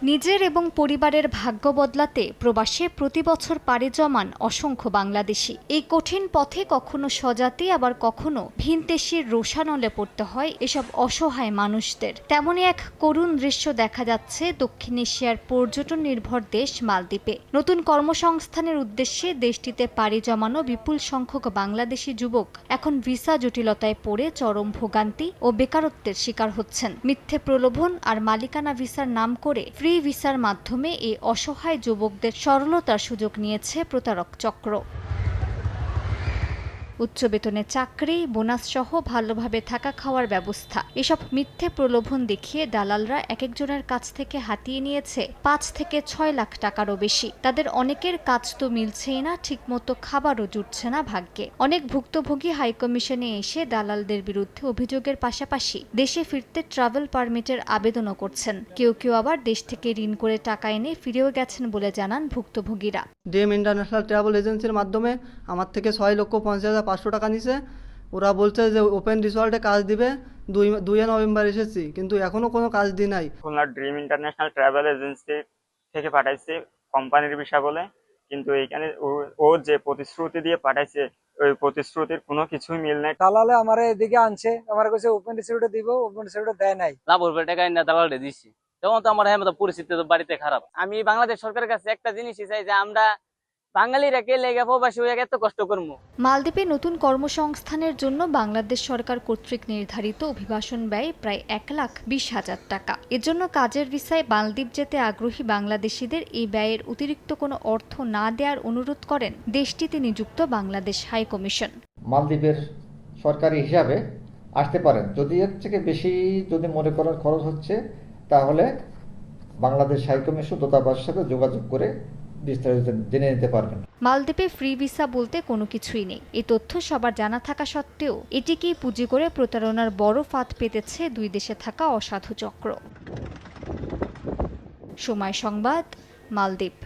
নিজের এবং পরিবারের ভাগ্য বদলাতে প্রবাসে প্রতি বছর পাড়ি জমান অসংখ্য বাংলাদেশি। এই কঠিন পথে কখনো স্বজাতি আবার কখনো ভিনদেশির রোষানলে পড়তে হয় এসব অসহায় মানুষদের। তেমনই এক করুণ দৃশ্য দেখা যাচ্ছে দক্ষিণ এশিয়ার পর্যটন নির্ভর দেশ মালদ্বীপে। নতুন কর্মসংস্থানের উদ্দেশ্যে দেশটিতে পাড়ি জমানো বিপুল সংখ্যক বাংলাদেশি যুবক এখন ভিসা জটিলতায় পড়ে চরম ভোগান্তি ও বেকারত্বের শিকার হচ্ছেন। মিথ্যে প্রলোভন আর মালিকানা ভিসার নাম করে ফ্রি ভিসার মাধ্যমে এই অসহায় যুবকদের সরলতার সুযোগ নিয়েছে প্রতারক চক্র। উচ্চ বেতনের চাকরি, বোনাস সহ ভালোভাবে থাকা খাওয়ার ব্যবস্থা, এসব মিথ্যে প্রলোভন দেখিয়ে দালালরা এক একজনের কাছ থেকে হাতিয়ে নিয়েছে 5 থেকে 6 লাখ টাকারও বেশি। তাদের অনেকের কাজ তো মিলছেই না, ঠিকমতো খাবারও জুটছে না ভাগ্যে। অনেক ভুক্তভোগী হাইকমিশনে এসে দালালদের বিরুদ্ধে অভিযোগের পাশাপাশি দেশে ফিরতে ট্রাভেল পারমিটের আবেদনও করছেন। কেউ কেউ আবার দেশ থেকে ঋণ করে টাকা এনে ফিরেও গেছেন বলে জানান ভুক্তভোগীরা। ডিএম ইন্টারন্যাশনাল ট্রাভেল এজেন্সির মাধ্যমে আমার থেকে 6,50,500 টাকা নিছে। ওরা বলছে যে ওপেন রিসর্টে কাজ দিবে, 2 নভেম্বর এসেছি, কিন্তু এখনো কোনো কাজ দি নাই। Khulna dream international travel agency থেকে পাঠাইছে কোম্পানির বিষয় বলে, কিন্তু এইখানে ও যে প্রতিশ্রুতি দিয়ে পাঠাইছে ওই প্রতিশ্রুতির কোনো কিছুই মিল নাই। দালালে আমার এদিকে আনছে, আমার কাছে ওপেন রিসিপ্ট দিব, ওপেন রিসিপ্ট দেয় নাই। লাভ হবে টাকা না দালালে দিছি, তখন তো আমার মতো পরিস্থিতি তো বাড়িতে খারাপ। আমি বাংলাদেশ সরকারের কাছে একটা জিনিসই চাই যে আমরা বাঙালিরা কে লেগে প্রবাসী হয়ে এত কষ্ট করবো। মালদ্বীপে নতুন কর্মসংস্থানের জন্য বাংলাদেশ সরকার কর্তৃক নির্ধারিত অভিবাসন ব্যয় প্রায় 1,20,000 টাকা। এজন্য কাজের ভিসায় মালদ্বীপ যেতে আগ্রহী বাংলাদেশিদের এই ব্যয়ের অতিরিক্ত কোনো অর্থ না দেওয়ার অনুরোধ করেন দেশটিতে নিযুক্ত বাংলাদেশ হাই কমিশন। মালদ্বীপের সরকারি হিসাবে আসতে পারেন, যদি এর থেকে বেশি যদি মনে করার খরচ হচ্ছে তাহলে বাংলাদেশ হাই কমিশন দূতাবাসের সাথে যোগাযোগ করে বিস্তারিত জেনে নিতে পারবেন। মালদ্বীপে ফ্রি ভিসা বলতে কোনো কিছুই নেই। এই তথ্য সবার জানা থাকা সত্ত্বেও এটিকেই পুঁজি করে প্রতারণার বড় ফাঁদ পেতেছে দুই দেশে থাকা অসাধু চক্র। সময় সংবাদ, মালদ্বীপ।